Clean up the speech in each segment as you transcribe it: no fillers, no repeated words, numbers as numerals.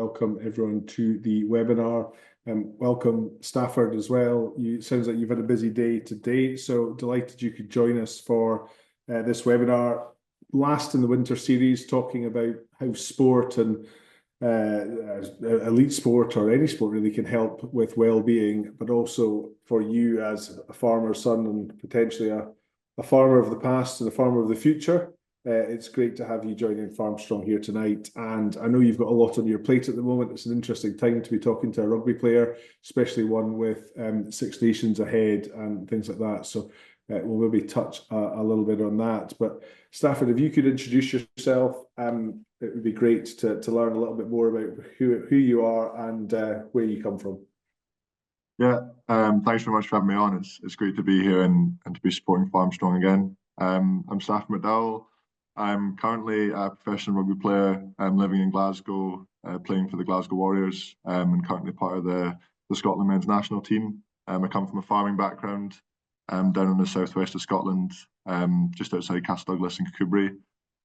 welcome everyone to the webinar. Welcome Stafford as well. Sounds like you've had a busy day today, so delighted you could join us for this webinar. Last in the winter series, talking about how sport and elite sport or any sport really can help with well-being, but also for you as a farmer's son and potentially a farmer of the past and a farmer of the future. It's great to have you joining Farmstrong here tonight, and I know you've got a lot on your plate at the moment. It's an interesting time to be talking to a rugby player, especially one with Six Nations ahead and things like that. So we'll maybe touch a little bit on that. But Stafford, if you could introduce yourself, it would be great to learn a little bit more about who you are and where you come from. Yeah, thanks very much for having me on. It's great to be here and to be supporting Farmstrong again. I'm Stafford McDowall. I'm currently a professional rugby player. I'm living in Glasgow, playing for the Glasgow Warriors, and currently part of the Scotland men's national team. I come from a farming background, down in the southwest of Scotland, just outside Castle Douglas and Cookbury.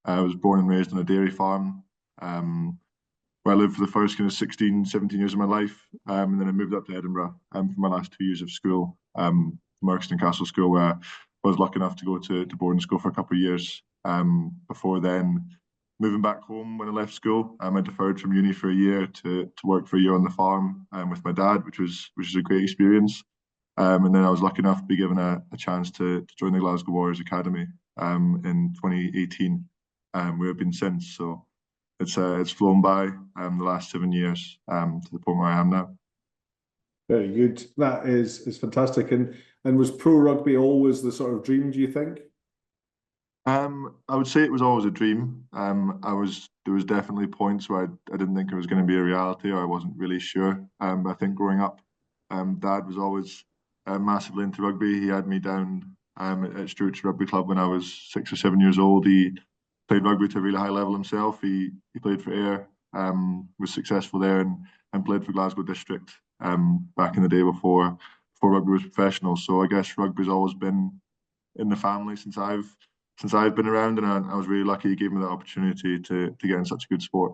I was born and raised on a dairy farm, where I lived for the first kind of 16, 17 years of my life, and then I moved up to Edinburgh for my last 2 years of school, Merkston Castle School, where I was lucky enough to go to boarding school for a couple of years. Before then moving back home when I left school. I deferred from uni for a year to work for a year on the farm with my dad, which was a great experience. And then I was lucky enough to be given a chance to join the Glasgow Warriors Academy in 2018, where I've been since. So it's flown by the last 7 years to the point where I am now. Very good. That is fantastic. And was pro rugby always the sort of dream, do you think? I would say it was always a dream. There was definitely points where I didn't think it was going to be a reality, or I wasn't really sure. But I think growing up, Dad was always massively into rugby. He had me down at Stewart's Rugby Club when I was 6 or 7 years old. He played rugby to a really high level himself. He played for Ayr, was successful there, and played for Glasgow District back in the day before rugby was professional. So I guess rugby's always been in the family since I've been around, and I was really lucky he gave me the opportunity to get in such a good sport.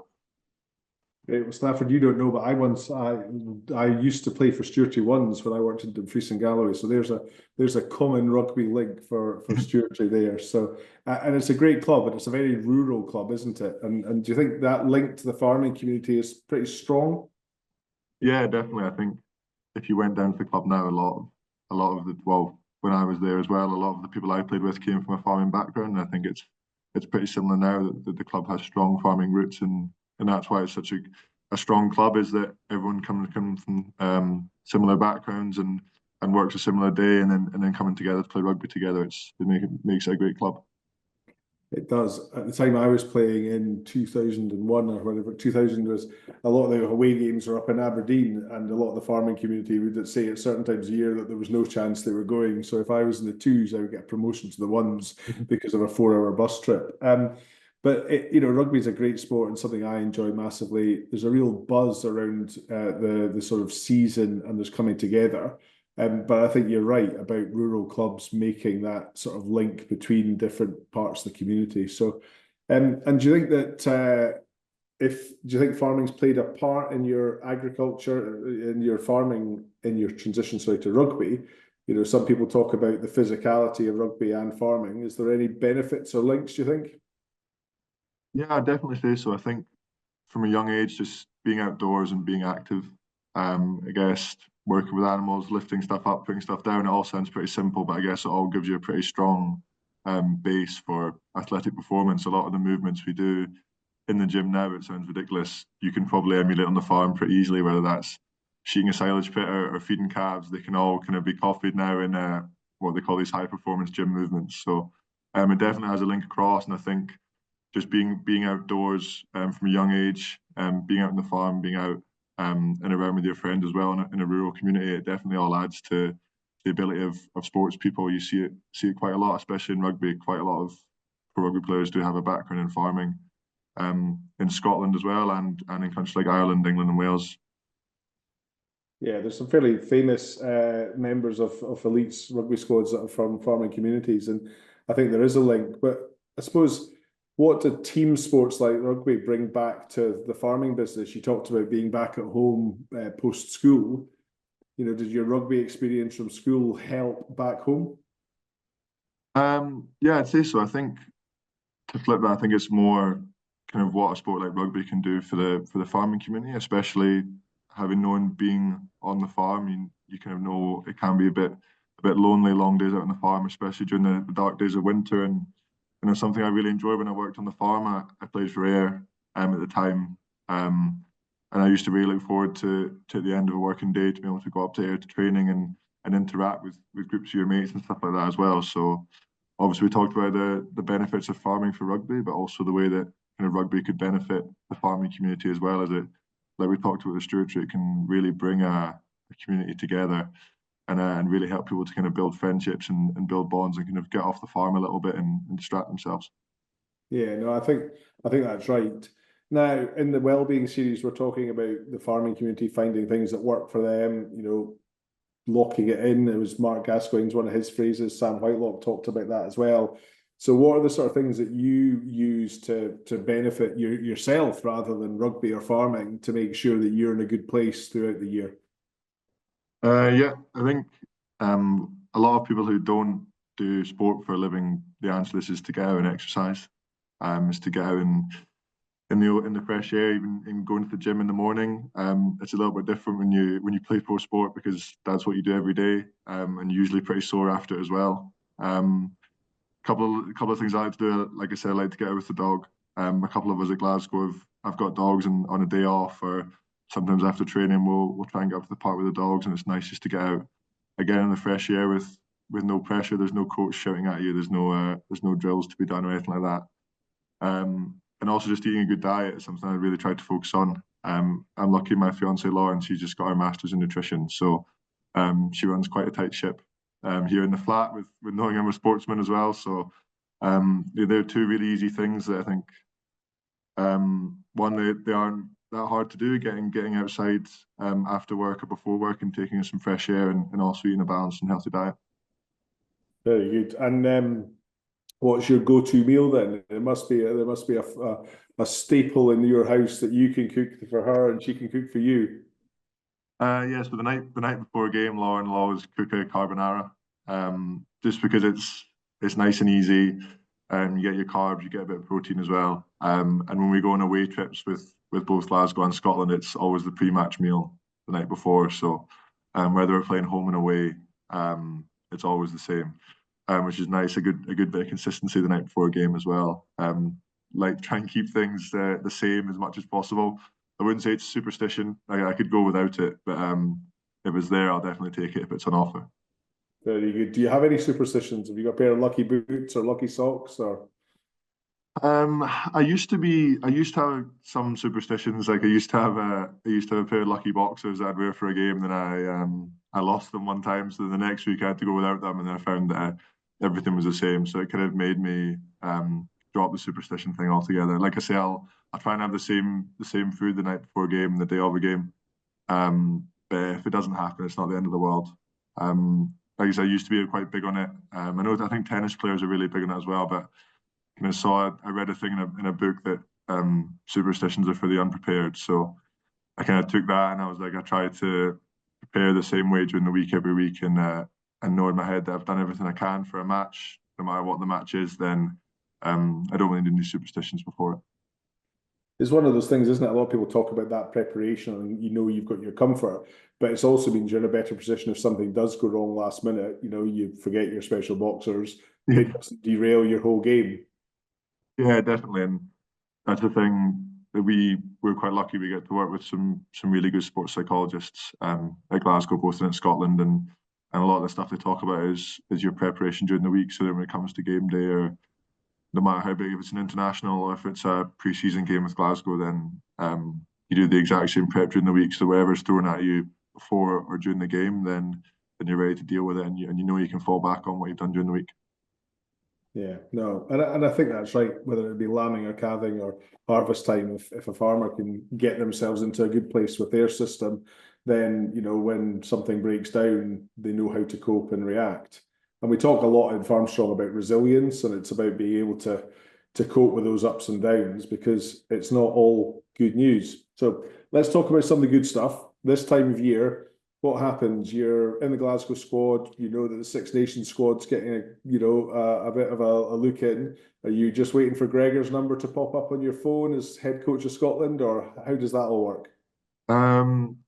Well, Stafford, you don't know, but I used to play for Stewarty Ones when I worked in Dumfries and Galloway. So there's a common rugby link for Stewarty there. So and it's a great club, but it's a very rural club, isn't it? And do you think that link to the farming community is pretty strong? Yeah, definitely. I think if you went down to the club now, a lot of the when I was there as well, a lot of the people I played with came from a farming background. And I think it's pretty similar now that the club has strong farming roots, and that's why it's such a strong club, is that everyone comes from similar backgrounds and works a similar day, and then coming together to play rugby together. It makes it a great club. It does. At the time I was playing in 2001 or whatever, 2000 was, a lot of the away games were up in Aberdeen, and a lot of the farming community would say at certain times of year that there was no chance they were going. So if I was in the twos, I would get a promotion to the ones because of a 4-hour bus trip. But rugby is a great sport and something I enjoy massively. There's a real buzz around the sort of season and there's coming together. But I think you're right about rural clubs making that sort of link between different parts of the community. So, and do you think that do you think farming's played a part in your agriculture, in your farming, in your transition, to rugby? Some people talk about the physicality of rugby and farming. Is there any benefits or links, do you think? Yeah, I definitely say so. I think from a young age, just being outdoors and being active, I guess working with animals, lifting stuff up, putting stuff down, it all sounds pretty simple, but I guess it all gives you a pretty strong base for athletic performance. A lot of the movements we do in the gym now, it sounds ridiculous, you can probably emulate on the farm pretty easily, whether that's sheeting a silage pit or feeding calves. They can all kind of be copied now in what they call these high performance gym movements. So it definitely has a link across, and I think just being outdoors from a young age, being out on the farm, being out and around with your friends as well in a rural community, it definitely all adds to the ability of sports people. You see it quite a lot, especially in rugby. Quite a lot of pro rugby players do have a background in farming, in Scotland as well, and in countries like Ireland, England and Wales. Yeah, there's some fairly famous members of elites rugby squads that are from farming communities, and I think there is a link. But I suppose What do team sports like rugby bring back to the farming business? You talked about being back at home post school. You know, did your rugby experience from school help back home? Yeah, I'd say so. I think to flip that, I think it's more kind of what a sport like rugby can do for the farming community, especially having known being on the farm. You kind of know it can be a bit lonely, long days out on the farm, especially during the dark days of winter. And it's something I really enjoyed when I worked on the farm. I played for Ayr at the time. And I used to really look forward to the end of a working day to be able to go up to Ayr to training and interact with groups of your mates and stuff like that as well. So obviously we talked about the benefits of farming for rugby, but also the way that kind of rugby could benefit the farming community as well as it, like we talked about the stewardship, it can really bring a community together and really help people to kind of build friendships and build bonds and kind of get off the farm a little bit and distract themselves. Yeah, no, I think that's right. Now, in the Wellbeing series, we're talking about the farming community finding things that work for them, you know, locking it in. It was Mark Gascoigne's one of his phrases. Sam Whitelock talked about that as well. So what are the sort of things that you use to benefit yourself rather than rugby or farming to make sure that you're in a good place throughout the year? Yeah, I think a lot of people who don't do sport for a living, the answer to this is to get out and exercise. Is to get out and in the fresh air, even going to the gym in the morning. It's a little bit different when you play pro sport because that's what you do every day, and you're usually pretty sore after it as well. Couple of things I like to do, like I said, I like to get out with the dog. A couple of us at Glasgow I've got dogs, and on a day off or sometimes after training, we'll try and get up to the park with the dogs, and it's nice just to get out again in the fresh air with no pressure. There's no coach shouting at you. There's no drills to be done or anything like that. And also just eating a good diet is something I really try to focus on. I'm lucky my fiance Lauren, she's just got her master's in nutrition, so she runs quite a tight ship here in the flat with knowing I'm a sportsman as well. So they're two really easy things that I think one they aren't that hard to do, getting outside after work or before work and taking some fresh air and also eating a balanced and healthy diet. Very good. And what's your go-to meal then? There must be a staple in your house that you can cook for her and she can cook for you. Yeah, so the night before a game, Lauren will always cook a carbonara, just because it's nice and easy. You get your carbs, you get a bit of protein as well. And when we go on away trips with both Glasgow and Scotland, it's always the pre-match meal the night before. So whether we're playing home and away, it's always the same, which is nice. A good bit of consistency the night before a game as well. Like try and keep things the same as much as possible. I wouldn't say it's superstition. I could go without it, but if it's there, I'll definitely take it if it's on offer. Very good. Do you have any superstitions? Have you got a pair of lucky boots or lucky socks or? I used to have some superstitions. Like I used to have a pair of lucky boxers that I'd wear for a game. Then I lost them one time, so the next week I had to go without them, and then I found that everything was the same. So it kind of made me drop the superstition thing altogether. Like I say, I'll try and have the same food the night before a game, the day of a game. But if it doesn't happen, it's not the end of the world. Like I said, I used to be quite big on it. I think tennis players are really big on it as well, but I read a thing in a book that superstitions are for the unprepared. So I kind of took that and I was like, I try to prepare the same way during the week every week and know in my head that I've done everything I can for a match, no matter what the match is. Then I don't really need any superstitions before it. It's one of those things, isn't it? A lot of people talk about that preparation and you know you've got your comfort, but it's also means you're in a better position if something does go wrong last minute. You know, you forget your special boxers, it doesn't derail your whole game. Yeah, definitely, and that's the thing that we're quite lucky. We get to work with some really good sports psychologists at Glasgow, both in Scotland, and a lot of the stuff they talk about is your preparation during the week. So that when it comes to game day, or no matter how big, if it's an international or if it's a pre-season game with Glasgow, then you do the exact same prep during the week. So whatever's thrown at you before or during the game, then you're ready to deal with it, and you know you can fall back on what you've done during the week. Yeah, no, and I think that's right, whether it be lambing or calving or harvest time, if a farmer can get themselves into a good place with their system, then, you know, when something breaks down, they know how to cope and react. And we talk a lot in Farmstrong about resilience, and it's about being able to to cope with those ups and downs, because it's not all good news. So let's talk about some of the good stuff. This time of year, what happens? You're in the Glasgow squad. You know that the Six Nations squad's getting a bit of a look in. Are you just waiting for Gregor's number to pop up on your phone as head coach of Scotland, or how does that all work?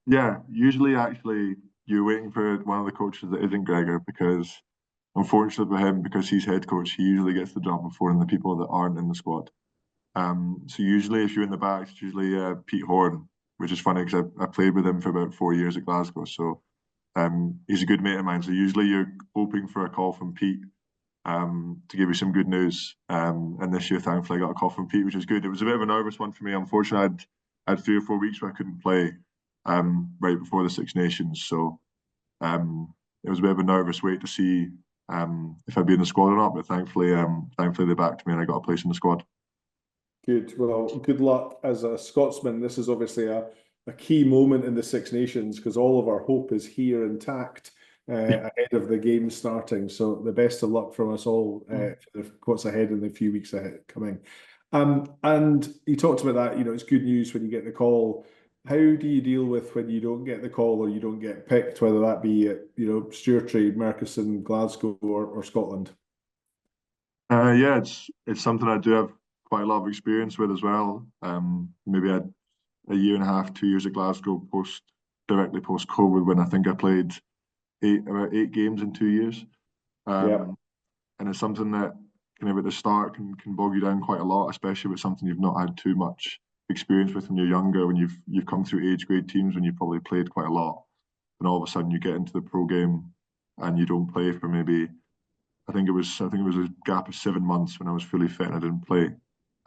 Yeah, usually actually you're waiting for one of the coaches that isn't Gregor, because unfortunately for him, because he's head coach, he usually gets the job before the people that aren't in the squad. So usually if you're in the back, it's usually Pete Horn, which is funny because I played with him for about 4 years at Glasgow. So he's a good mate of mine. So usually you're hoping for a call from Pete to give you some good news. And this year, thankfully, I got a call from Pete, which is good. It was a bit of a nervous one for me. Unfortunately, I had 3 or 4 weeks where I couldn't play right before the Six Nations. So it was a bit of a nervous wait to see if I'd be in the squad or not. But thankfully they backed me and I got a place in the squad. Good. Well, good luck as a Scotsman. This is obviously a key moment in the Six Nations, because all of our hope is here intact ahead of the game starting. So the best of luck from us all for what's ahead in the few weeks ahead coming. And you talked about that, it's good news when you get the call. How do you deal with when you don't get the call or you don't get picked, whether that be at, Stewartrade, Mercoston, Glasgow or Scotland? Yeah, it's something I do have quite a lot of experience with as well. Maybe I had a year and a half, 2 years at Glasgow directly post COVID, when I think I played about 8 games in 2 years. Yeah. And it's something that kind of at the start can bog you down quite a lot, especially with something you've not had too much experience with when you're younger, when you've come through age grade teams, when you've probably played quite a lot, and all of a sudden you get into the pro game and you don't play for maybe I think it was a gap of 7 months when I was fully fit and I didn't play.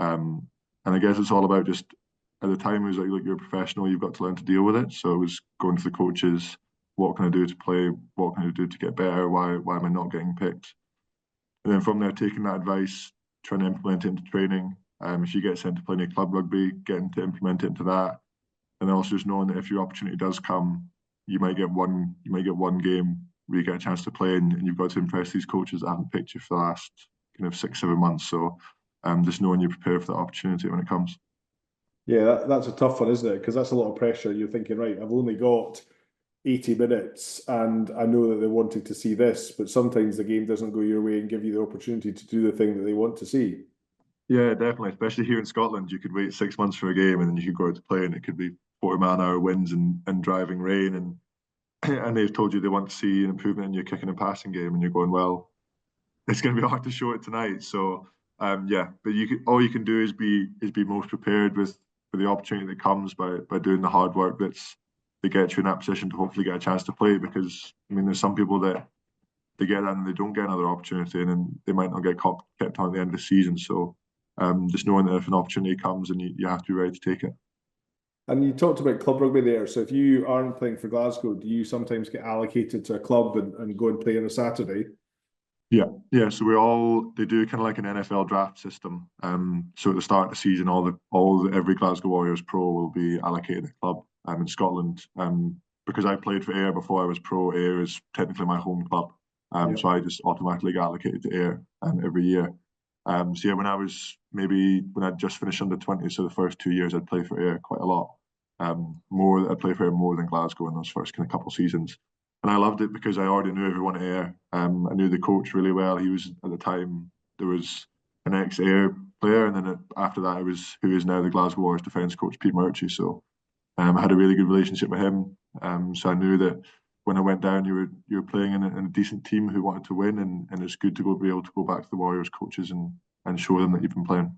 And I guess it's all about just at the time it was like you're a professional, you've got to learn to deal with it. So it was going to the coaches, what can I do to play? What can I do to get better? Why am I not getting picked? And then from there, taking that advice, trying to implement it into training. If you get sent to play any club rugby, getting to implement it into that, and then also just knowing that if your opportunity does come, you might get one game where you get a chance to play, and you've got to impress these coaches that haven't picked you for the last kind of 6, 7 months. So just knowing you're prepared for that opportunity when it comes. Yeah, that's a tough one, isn't it? Because that's a lot of pressure. You're thinking, right, I've only got 80 minutes and I know that they wanted to see this, but sometimes the game doesn't go your way and give you the opportunity to do the thing that they want to see. Yeah, definitely. Especially here in Scotland, you could wait 6 months for a game and then you could go out to play, and it could be 40-mile-an-hour winds and driving rain, and and they've told you they want to see an improvement in your kicking and passing game, and you're going, well, it's going to be hard to show it tonight. So yeah, but all you can do is be most prepared for the opportunity that comes by doing the hard work that gets you in that position to hopefully get a chance to play. Because I mean, there's some people that they get that and they don't get another opportunity, and then they might not get kept on at the end of the season. So just knowing that if an opportunity comes, and you have to be ready to take it. And you talked about club rugby there. So if you aren't playing for Glasgow, do you sometimes get allocated to a club and go and play on a Saturday? Yeah, yeah. So they do kind of like an NFL draft system. So at the start of the season, every Glasgow Warriors pro will be allocated a club in Scotland. Because I played for Ayr before I was pro, Ayr is technically my home club. Yeah. So I just automatically get allocated to Ayr every year. So yeah, when I'd just finished under 20, so the first 2 years I'd play for Ayr quite a lot. I'd play for Ayr more than Glasgow in those first kind of couple of seasons. And I loved it because I already knew everyone at Ayr. I knew the coach really well. He was at the time there was an ex-Ayr player, and then after that it was who is now the Glasgow Warriors defence coach, Pete Murchie. So I had a really good relationship with him. So I knew that when I went down, you were playing in a decent team who wanted to win, and it's good to be able to go back to the Warriors coaches and show them that you've been playing.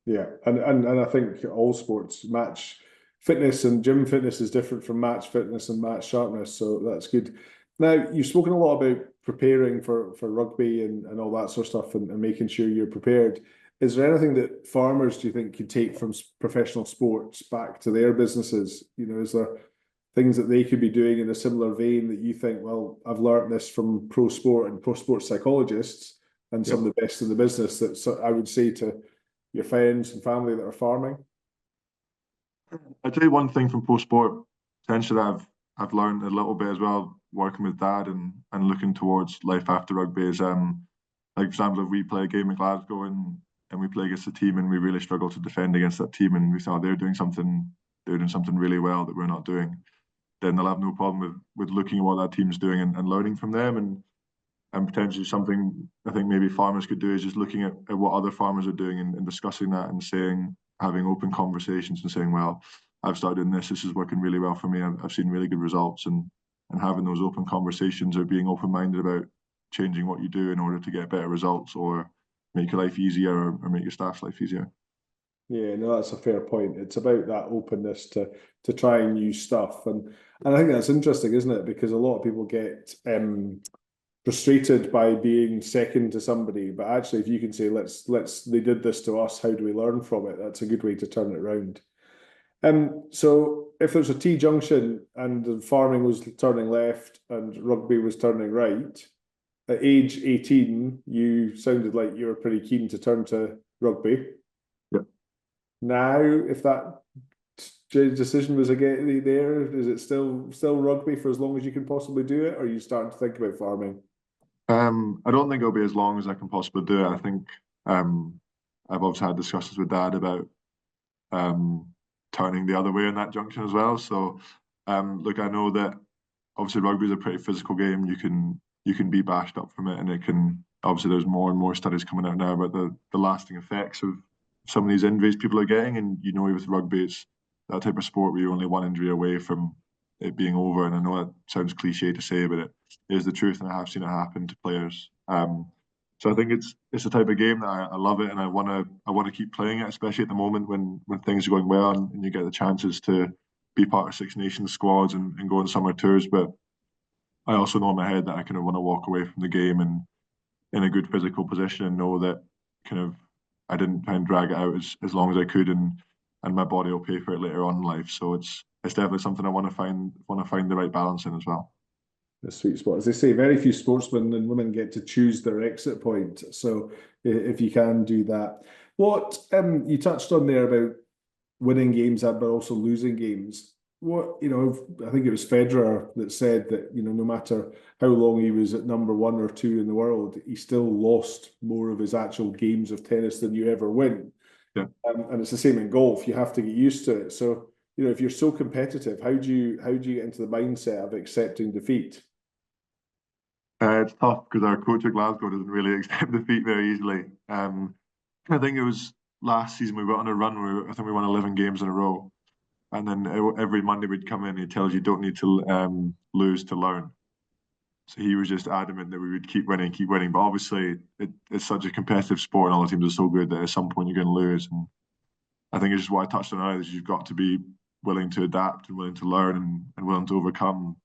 Yeah, and I think all sports, match fitness and gym fitness is different from match fitness and match sharpness, so that's good. Now, you've spoken a lot about preparing for rugby and all that sort of stuff, and making sure you're prepared. Is there anything that farmers, do you think, could take from professional sports back to their businesses? Is there things that they could be doing in a similar vein that you think, well, I've learned this from pro sport and pro sports psychologists and some of the best in the business, that I would say to your friends and family that are farming? I'd tell you one thing from pro sport, potentially that I've learned a little bit as well, working with dad and looking towards life after rugby is like, for example, if we play a game at Glasgow and we play against a team and we really struggle to defend against that team, and we thought they're doing something really well that we're not doing, then they'll have no problem with looking at what that team's doing and learning from them, and potentially something I think maybe farmers could do is just looking at what other farmers are doing and discussing that and saying, having open conversations and saying, well, I've started doing this is working really well for me, I've seen really good results, and having those open conversations or being open-minded about changing what you do in order to get better results or make your life easier or make your staff's life easier. Yeah, no, that's a fair point. It's about that openness to try new stuff, and I think that's interesting, isn't it? Because a lot of people get frustrated by being second to somebody, but actually, if you can say, let's they did this to us, how do we learn from it? That's a good way to turn it around. So if there's a T junction and the farming was turning left and rugby was turning right, at age 18, you sounded like you were pretty keen to turn to rugby. Yeah. Now, if that decision was again there, is it still rugby for as long as you can possibly do it, or are you starting to think about farming? I don't think it'll be as long as I can possibly do it. I think I've obviously had discussions with Dad about turning the other way in that junction as well. So look, I know that obviously rugby is a pretty physical game. You can be bashed up from it, and it can obviously there's more and more studies coming out now about the lasting effects of some of these injuries people are getting. And with rugby, it's that type of sport where you're only one injury away from it being over. And I know that sounds cliche to say, but it is the truth, and I have seen it happen to players. So I think it's the type of game that I love it, and I want to keep playing it, especially at the moment when things are going well and you get the chances to be part of Six Nations squads and go on summer tours. But I also know in my head that I kind of want to walk away from the game and in a good physical position and know that kind of I didn't try and drag it out as long as I could, and my body will pay for it later on in life. So it's definitely something I want to find the right balance in as well. The sweet spot. As they say, very few sportsmen and women get to choose their exit point. So if you can do that. What you touched on there about winning games but also losing games. What, I think it was Federer that said that, no matter how long he was at number 1 or 2 in the world, he still lost more of his actual games of tennis than you ever win. Yeah. And it's the same in golf. You have to get used to it. So, if you're so competitive, how do you get into the mindset of accepting defeat? It's tough because our coach at Glasgow doesn't really accept defeat very easily. I think it was last season we went on a run where I think we won 11 games in a row. And then every Monday we'd come in and he tells you don't need to lose to learn. So he was just adamant that we would keep winning. But obviously it's such a competitive sport and all the teams are so good that at some point you're going to lose. And I think it's just what I touched on earlier, is you've got to be willing to adapt and willing to learn and willing to overcome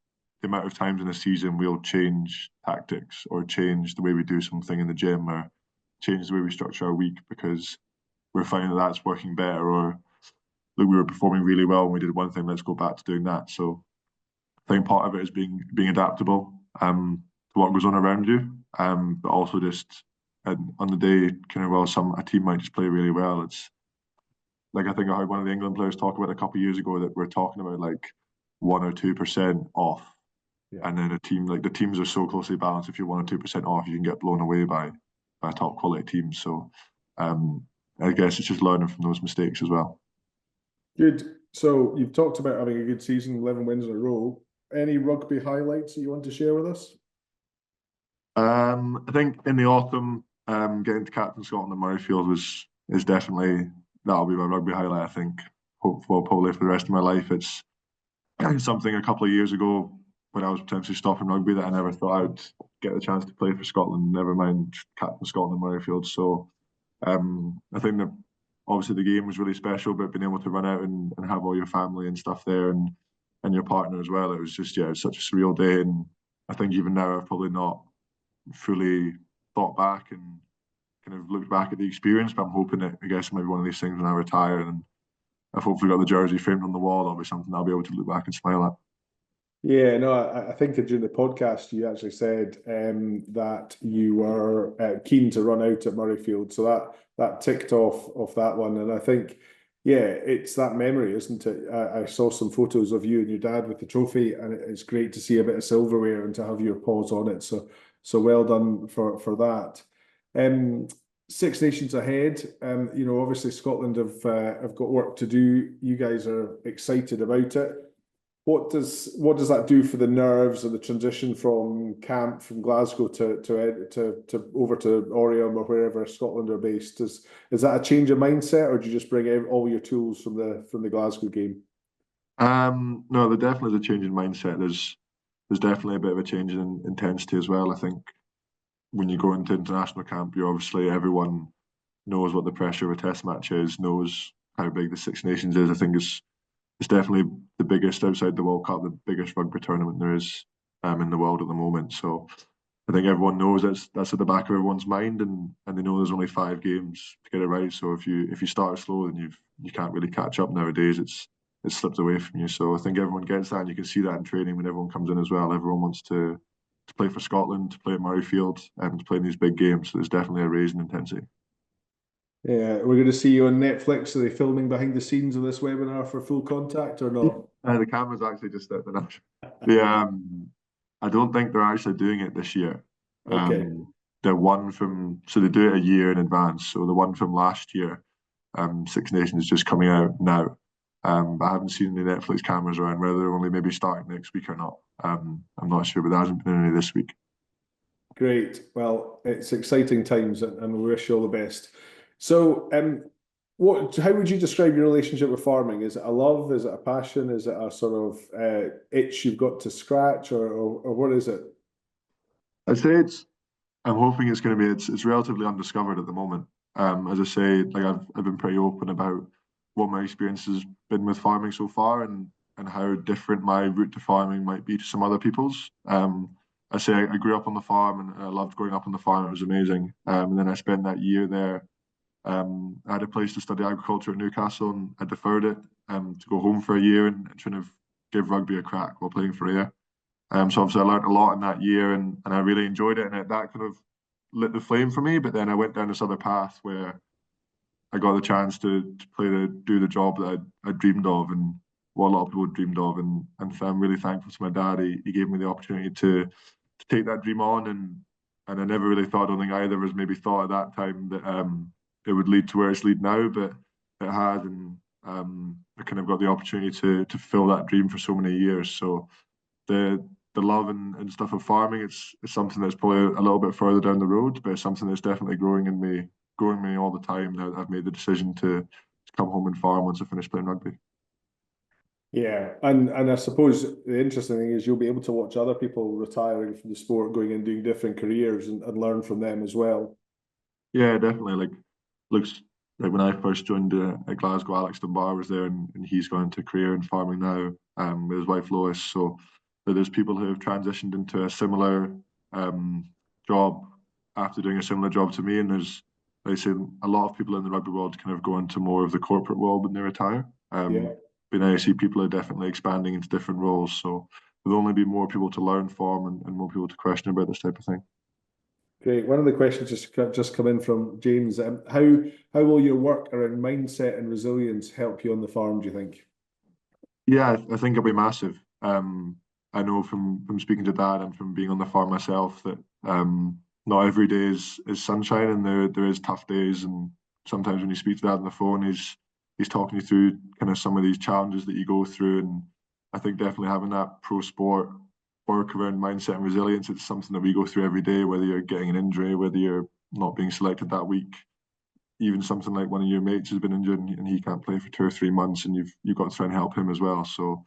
the amount of times in a season we'll change tactics or change the way we do something in the gym or change the way we structure our week because we're finding that that's working better, or look, we were performing really well when we did one thing, let's go back to doing that. So I think part of it is being adaptable to what goes on around you, but also just on the day, kind of, well, a team might just play really well. It's like, I think I heard one of the England players talk about a couple of years ago that we're talking about like 1 or 2% off. Yeah. And then the teams are so closely balanced. If you're 1 or 2% off, you can get blown away by a top quality team. So I guess it's just learning from those mistakes as well. Good. So you've talked about having a good season, 11 wins in a row. Any rugby highlights that you want to share with us? I think in the autumn, getting to captain Scotland at Murrayfield is definitely, that'll be my rugby highlight. I think, hopefully, probably for the rest of my life. It's something a couple of years ago when I was potentially stopping rugby that I never thought I'd get the chance to play for Scotland, never mind captain Scotland at Murrayfield. So I think that obviously the game was really special, but being able to run out and have all your family and stuff there and your partner as well, it was just, it's such a surreal day. And I think even now I've probably not fully thought back and kind of looked back at the experience, but I'm hoping that, I guess, maybe one of these things when I retire and I've hopefully got the jersey framed on the wall, that'll be something I'll be able to look back and smile at. Yeah, no, I think during the podcast you actually said that you were keen to run out at Murrayfield, so that ticked off that one, and I think, yeah, it's that memory, isn't it? I saw some photos of you and your dad with the trophy, and it's great to see a bit of silverware and to have your paws on it. So well done for that. Six Nations ahead. Obviously Scotland have got work to do. You guys are excited about it. What does that do for the nerves and the transition from camp from Glasgow to over to Oriam or wherever Scotland are based? Is that a change of mindset, or do you just bring all your tools from the Glasgow game? No, there definitely is a change in mindset. There's definitely a bit of a change in intensity as well. I think when you go into international camp, you're obviously everyone knows what the pressure of a test match is, knows how big the Six Nations is. I think it's definitely the biggest outside the World Cup, the biggest rugby tournament there is in the world at the moment. So I think everyone knows that's at the back of everyone's mind, and they know there's only 5 games to get it right. So if you start slow, then you can't really catch up nowadays. It's slipped away from you. So I think everyone gets that, and you can see that in training when everyone comes in as well. Everyone wants to play for Scotland, to play at Murrayfield, and to play in these big games. So there's definitely a raise in intensity. Yeah, we're going to see you on Netflix. Are they filming behind the scenes of this webinar for full contact or not? The camera's actually just out there. The I don't think they're actually doing it this year. Okay. The one from so they do it a year in advance. So the one from last year, Six Nations, is just coming out now. But I haven't seen any Netflix cameras around. Whether they're only maybe starting next week or not, I'm not sure. But there hasn't been any this week. Great. Well, it's exciting times, and we wish you all the best. So, how would you describe your relationship with farming? Is it a love? Is it a passion? Is it a sort of itch you've got to scratch, or what is it? I'd say I'm hoping it's going to be. It's relatively undiscovered at the moment. As I say, like I've been pretty open about what my experience has been with farming so far, and how different my route to farming might be to some other people's. I say I grew up on the farm, and I loved growing up on the farm. It was amazing. And then I spent that year there. I had a place to study agriculture at Newcastle, and I deferred it to go home for a year and trying to give rugby a crack while playing for Ayr. So obviously I learned a lot in that year, and I really enjoyed it, and that kind of lit the flame for me. But then I went down this other path where I got the chance to do the job that I dreamed of, and what a lot of people dreamed of, and so I'm really thankful to my dad. He gave me the opportunity to take that dream on, and I never really thought. I don't think either of us maybe thought at that time that it would lead to where it's lead now, but it has, and I kind of got the opportunity to fulfill that dream for so many years. So the love and stuff of farming, it's something that's probably a little bit further down the road, but it's something that's definitely growing me all the time now that I've made the decision to come home and farm once I finish playing rugby. Yeah, and I suppose the interesting thing is you'll be able to watch other people retiring from the sport, going and doing different careers, and learn from them as well. Yeah, definitely. Looks like when I first joined at Glasgow, Alex Dunbar was there, and he's gone into a career in farming now with his wife Lois. So there's people who have transitioned into a similar job after doing a similar job to me, and there's like I say a lot of people in the rugby world kind of go into more of the corporate world when they retire. Yeah. But now I see people are definitely expanding into different roles. So there'll only be more people to learn from, and more people to question about this type of thing. Great. One of the questions just come in from James. How will your work around mindset and resilience help you on the farm, do you think? Yeah, I think it'll be massive. I know from speaking to Dad and from being on the farm myself that not every day is sunshine, and there is tough days. And sometimes when you speak to Dad on the phone, he's talking you through kind of some of these challenges that you go through. And I think definitely having that pro sport work around mindset and resilience, it's something that we go through every day, whether you're getting an injury, whether you're not being selected that week, even something like one of your mates has been injured and he can't play for 2 or 3 months, and you've got to try and help him as well. So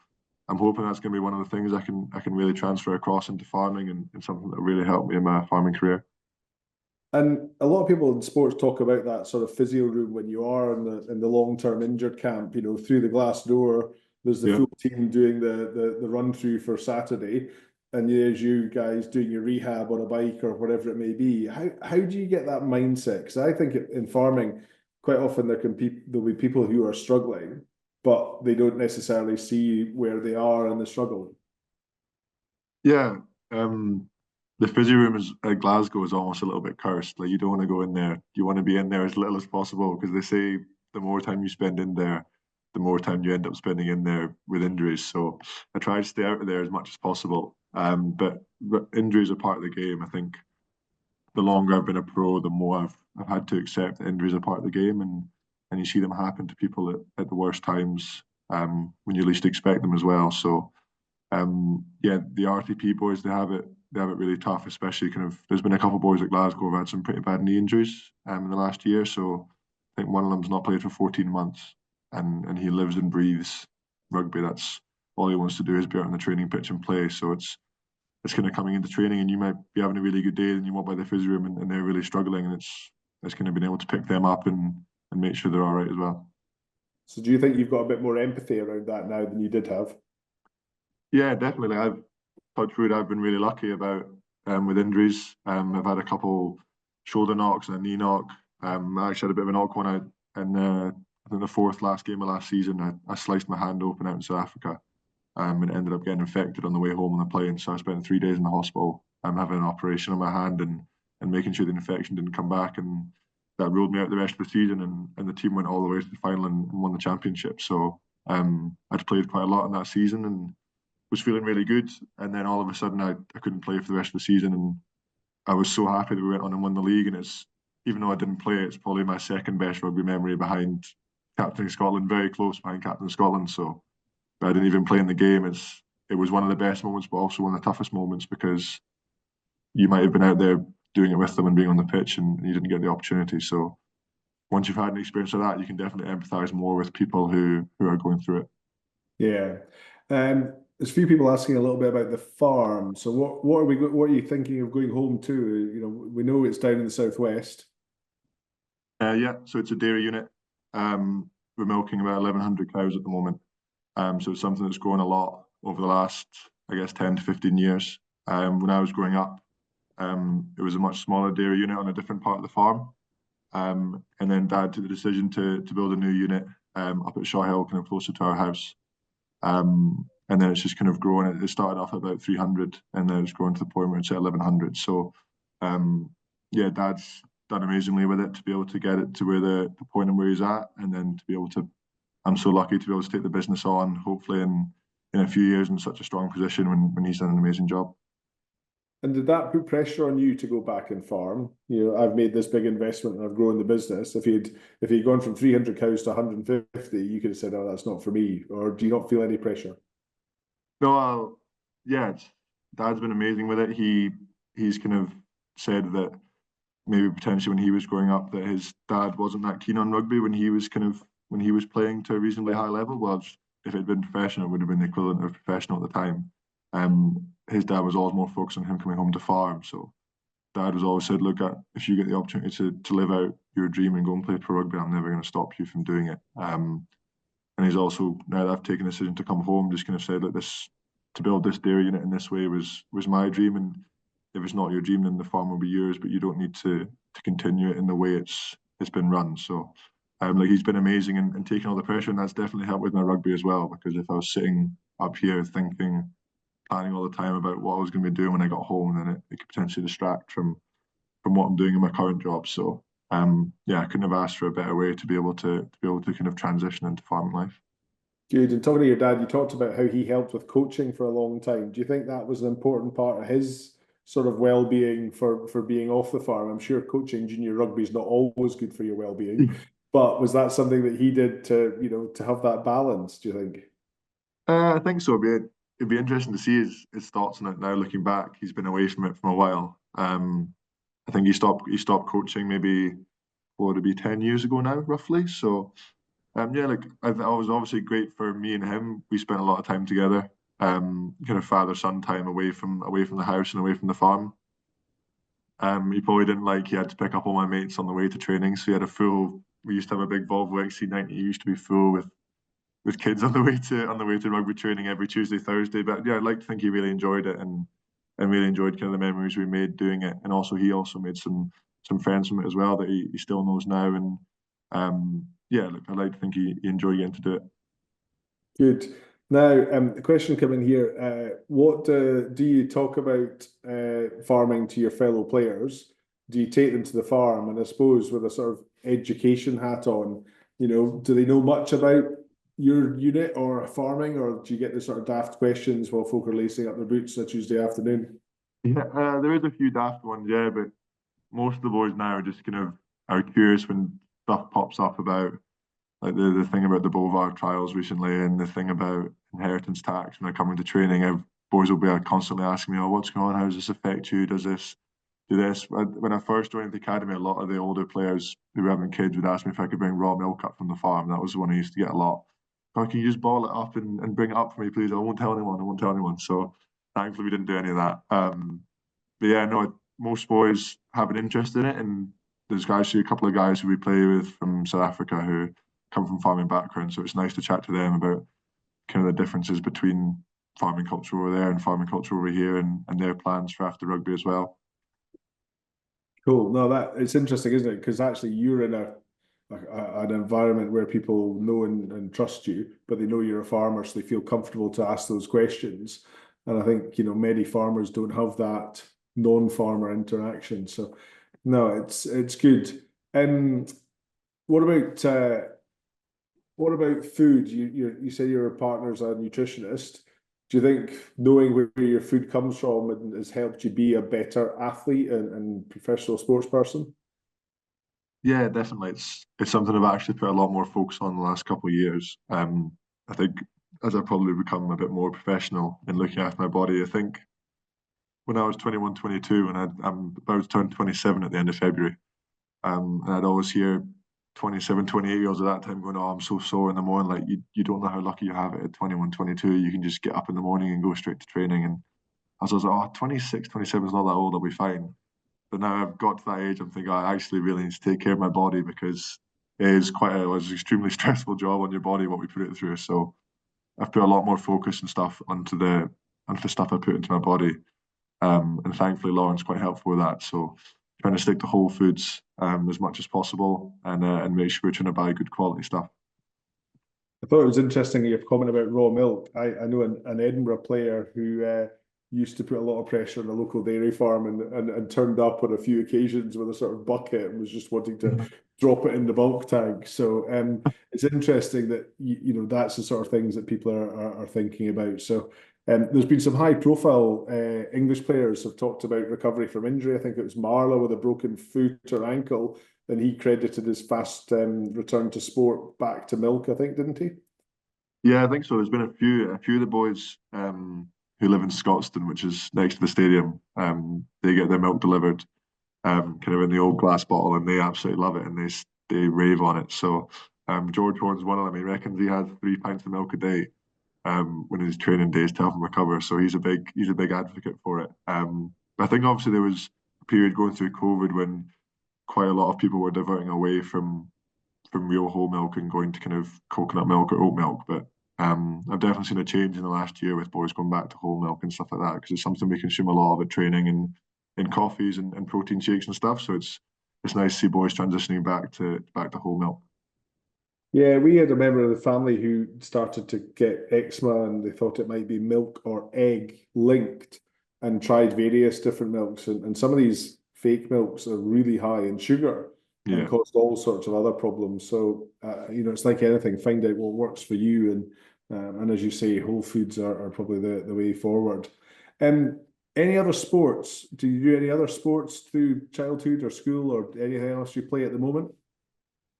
I'm hoping that's going to be one of the things I can really transfer across into farming, and something that really helped me in my farming career. And a lot of people in sports talk about that sort of physio room when you are in the long-term injured camp, through the glass door, there's the Yeah. full team doing the run through for Saturday, and there's you guys doing your rehab on a bike or whatever it may be. How do you get that mindset? Because I think in farming, quite often there'll be people who are struggling, but they don't necessarily see where they are in the struggle. Yeah. The physio room at Glasgow is almost a little bit cursed. Like, you don't want to go in there. You want to be in there as little as possible, because they say the more time you spend in there, the more time you end up spending in there with injuries. So I try to stay out of there as much as possible. But injuries are part of the game. I think the longer I've been a pro, the more I've had to accept that injuries are part of the game, and you see them happen to people at the worst times, when you least expect them as well. So yeah, the RTP boys, they have it really tough, especially kind of, there's been a couple of boys at Glasgow who've had some pretty bad knee injuries in the last year. So I think one of them's not played for 14 months, and he lives and breathes rugby. That's all he wants to do, is be out on the training pitch and play. So it's kind of coming into training, and you might be having a really good day, and you walk by the physio room, and they're really struggling, and it's kind of being able to pick them up and make sure they're all right as well. So do you think you've got a bit more empathy around that now than you did have? Yeah, definitely. I've touched wood. I've been really lucky about with injuries. I've had a couple shoulder knocks and a knee knock. I actually had a bit of a knock when I think the fourth last game of last season. I sliced my hand open out in South Africa, and it ended up getting infected on the way home on the plane. So I spent 3 days in the hospital. I'm having an operation on my hand and making sure the infection didn't come back, and that ruled me out the rest of the season. And the team went all the way to the final and won the championship. So I'd played quite a lot in that season and was feeling really good. And then all of a sudden I couldn't play for the rest of the season, and I was so happy that we went on and won the league. And it's, even though I didn't play, it's probably my second best rugby memory behind captaining Scotland, very close behind captain Scotland. So I didn't even play in the game. It was one of the best moments, but also one of the toughest moments, because you might have been out there doing it with them and being on the pitch, and you didn't get the opportunity. So once you've had an experience like that, you can definitely empathise more with people who are going through it. Yeah. There's a few people asking a little bit about the farm. So what are you thinking of going home to? You know, we know it's down in the southwest. Yeah, so it's a dairy unit. We're milking about 1,100 cows at the moment. So it's something that's grown a lot over the last, I guess, 10 to 15 years. When I was growing up, it was a much smaller dairy unit on a different part of the farm. And then Dad took the decision to build a new unit up at Shaw Hill, kind of closer to our house. And then it's just kind of grown. It started off at about 300, and then it's grown to the point where it's at 1,100. So yeah, Dad's done amazingly with it to be able to get it to where the point and where he's at, and then to be able to, I'm so lucky to be able to take the business on, hopefully in a few years, in such a strong position when he's done an amazing job. And did that put pressure on you to go back and farm? You know, I've made this big investment and I've grown the business. If you'd gone from 300 cows to 150, you could have said, "Oh, that's not for me." Or do you not feel any pressure? No, yeah, Dad's been amazing with it. He's kind of said that maybe potentially when he was growing up, that his dad wasn't that keen on rugby when he was playing to a reasonably high level. Well, if it had been professional, it would have been the equivalent of professional at the time. His dad was always more focused on him coming home to farm. So Dad was always said, "Look, if you get the opportunity to live out your dream and go and play pro rugby, I'm never going to stop you from doing it." And he's also, now that I've taken the decision to come home, just kind of said, "Look, to build this dairy unit in this way was my dream, and if it's not your dream, then the farm will be yours, but you don't need to continue it in the way it's been run." So like, he's been amazing and taking all the pressure, and that's definitely helped with my rugby as well, because if I was sitting up here thinking, planning all the time about what I was going to be doing when I got home, then it could potentially distract from what I'm doing in my current job. So yeah, I couldn't have asked for a better way to be able to kind of transition into farming life. Good. And talking to your dad, you talked about how he helped with coaching for a long time. Do you think that was an important part of his sort of well-being for being off the farm? I'm sure coaching junior rugby is not always good for your well-being, but was that something that he did to, you know, to have that balance, do you think? I think so. It'd be interesting to see his thoughts on it now. Looking back, he's been away from it for a while. I think he stopped coaching maybe, what would it be, 10 years ago now, roughly. So yeah, like, it was obviously great for me and him. We spent a lot of time together, kind of father-son time away from the house and away from the farm. He probably didn't like he had to pick up all my mates on the way to training, so he had a full. We used to have a big Volvo XC90. It used to be full with kids on the way to rugby training every Tuesday, Thursday. But yeah, I'd like to think he really enjoyed it and really enjoyed kind of the memories we made doing it. And also he also made some friends from it as well that he still knows now. And yeah, look, I'd like to think he enjoyed getting to do it. Good. Now, the question coming here, what do you talk about farming to your fellow players? Do you take them to the farm? And I suppose with a sort of education hat on, you know, do they know much about your unit or farming, or do you get the sort of daft questions while folk are lacing up their boots on a Tuesday afternoon? Yeah, there is a few daft ones, yeah, but most of the boys now are just kind of are curious when stuff pops up about like the thing about the Bovar trials recently and the thing about inheritance tax when I come into training. Boys will be constantly asking me, "Oh, what's going on? How does this affect you? Does this do this?" When I first joined the academy, a lot of the older players who were having kids would ask me if I could bring raw milk up from the farm. That was the one I used to get a lot. "Oh, can you just boil it up and bring it up for me, please? I won't tell anyone. I won't tell anyone." So thankfully, we didn't do any of that. But yeah, no, most boys have an interest in it, and there's a couple of guys who we play with from South Africa who come from farming backgrounds, so it's nice to chat to them about kind of the differences between farming culture over there and farming culture over here, and their plans for after rugby as well. Cool. No, that it's interesting, isn't it? Because actually, you're in an environment where people know and trust you, but they know you're a farmer, so they feel comfortable to ask those questions. And I think, many farmers don't have that non-farmer interaction. So no, it's good. Um, what about what about food? You say your partner's a nutritionist. Do you think knowing where your food comes from has helped you be a better athlete and professional sports person? Yeah, definitely. It's something I've actually put a lot more focus on the last couple of years. I think as I've probably become a bit more professional in looking after my body, I think when I was 21, 22, and I'm about to turn 27 at the end of February, and I'd always hear 27, 28-year-olds at that time going, "Oh, I'm so sore in the morning." Like, you don't know how lucky you have it at 21, 22. You can just get up in the morning and go straight to training. And I was like, "Oh, 26, 27 is not that old. I'll be fine." But now I've got to that age, I'm thinking I actually really need to take care of my body because it was an extremely stressful job on your body what we put it through. So I've put a lot more focus and stuff onto the stuff I put into my body. And thankfully Lauren's quite helpful with that. So trying to stick to whole foods as much as possible and make sure we're trying to buy good quality stuff. I thought it was interesting your comment about raw milk. I know an Edinburgh player who used to put a lot of pressure on a local dairy farm and turned up on a few occasions with a sort of bucket and was just wanting to drop it in the bulk tank. So it's interesting that that's the sort of things that people are thinking about. So there's been some high profile English players have talked about recovery from injury. I think it was Marla with a broken foot or ankle, and he credited his fast return to sport back to milk, I think, didn't he? Yeah, I think so. There's been a few of the boys who live in Scotstoun, which is next to the stadium. They get their milk delivered kind of in the old glass bottle, and they absolutely love it and they rave on it. So George Horn's one of them. He reckons he has 3 pints of milk a day when his training days to help him recover. So he's a big advocate for it. But I think obviously there was a period going through COVID when quite a lot of people were diverting away from real whole milk and going to kind of coconut milk or oat milk. But I've definitely seen a change in the last year with boys going back to whole milk and stuff like that because it's something we consume a lot of at training and in coffees and protein shakes and stuff. So it's nice to see boys transitioning back to whole milk. Yeah, we had a member of the family who started to get eczema and they thought it might be milk or egg linked and tried various different milks. And some of these fake milks are really high in sugar and Yeah. caused all sorts of other problems. So, it's like anything, find out what works for you. And as you say, whole foods are probably the way forward. Um, any other sports? Do you do any other sports through childhood or school or anything else you play at the moment?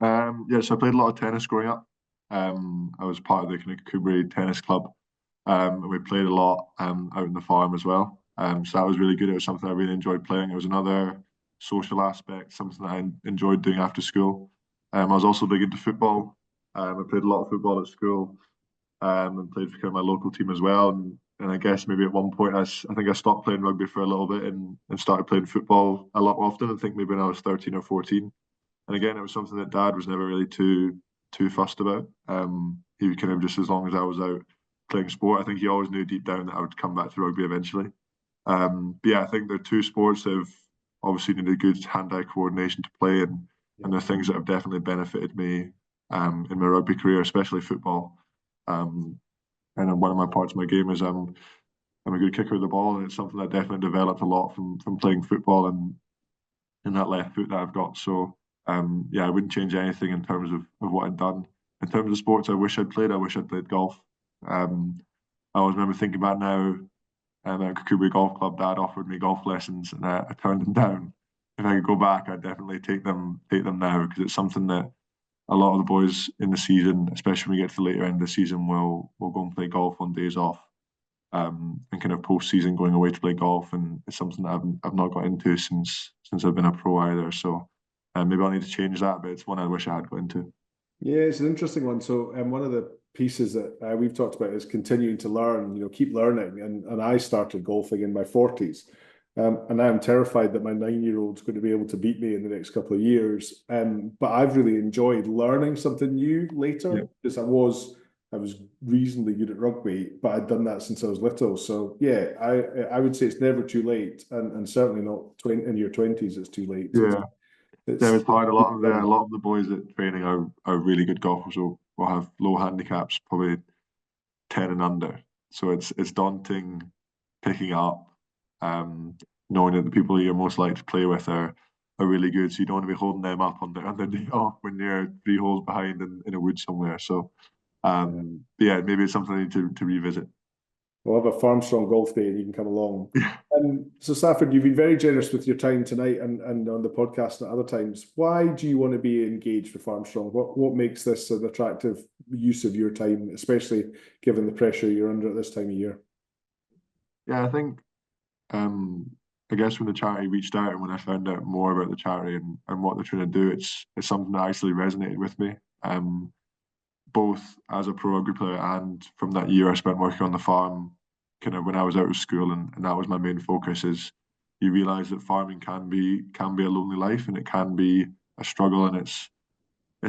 Yeah, so I played a lot of tennis growing up. I was part of the kind of Kubre tennis club, and we played a lot out in the farm as well. So that was really good. It was something I really enjoyed playing. It was another social aspect, something that I enjoyed doing after school. I was also big into football. I played a lot of football at school, and played for kind of my local team as well. And I guess maybe at one point I think I stopped playing rugby for a little bit and started playing football a lot often. I think maybe when I was 13 or 14. And again, it was something that Dad was never really too fussed about. He would kind of just as long as I was out playing sport, I think he always knew deep down that I would come back to rugby eventually. But yeah, I think they're two sports that have obviously needed good hand-eye coordination to play, and they're things that have definitely benefited me in my rugby career, especially football. Um, and then one of my parts of my game is I'm a good kicker of the ball, and it's something that definitely developed a lot from playing football and in that left foot that I've got. So yeah, I wouldn't change anything in terms of what I'd done. In terms of sports I wish I'd played golf. Um, I always remember thinking about now, at Kakubri Golf Club, Dad offered me golf lessons and I turned them down I could go back, I'd definitely take them now, because it's something that a lot of the boys in the season, especially when we get to the later end of the season, will go and play golf on days off. And kind of post season going away to play golf, and it's something that I've not got into since I've been a pro either. So maybe I'll need to change that, but it's one I wish I had got into. Yeah, it's an interesting one. So, one of the pieces that we've talked about is continuing to learn. Keep learning. And I started golfing in my 40s, and I am terrified that my 9-year-old's going to be able to beat me in the next couple of years. But I've really enjoyed learning something new later, because I was reasonably good at rugby, but I'd done that since I was little. So yeah, I would say it's never too late, and certainly not in your 20s. It's too late. Yeah, It's it's hard. A lot of the boys at training are really good golfers, or will have low handicaps, probably 10 and under. So it's daunting picking up, knowing that the people you're most likely to play with are really good. So you don't want to be holding them up on their day off when you're 3 holes behind in a wood somewhere. So yeah, maybe it's something I need to revisit. We'll have a Farmstrong golf day and you can come along. So Stafford, you've been very generous with your time tonight and on the podcast and at other times. Why do you want to be engaged with Farmstrong? What makes this an attractive use of your time, especially given the pressure you're under at this time of year? Yeah, I think I guess when the charity reached out and when I found out more about the charity and what they're trying to do, it's something that actually resonated with me. Both as a pro rugby player and from that year I spent working on the farm, kind of when I was out of school, and that was my main focus. Is you realise that farming can be a lonely life, and it can be a struggle, and it's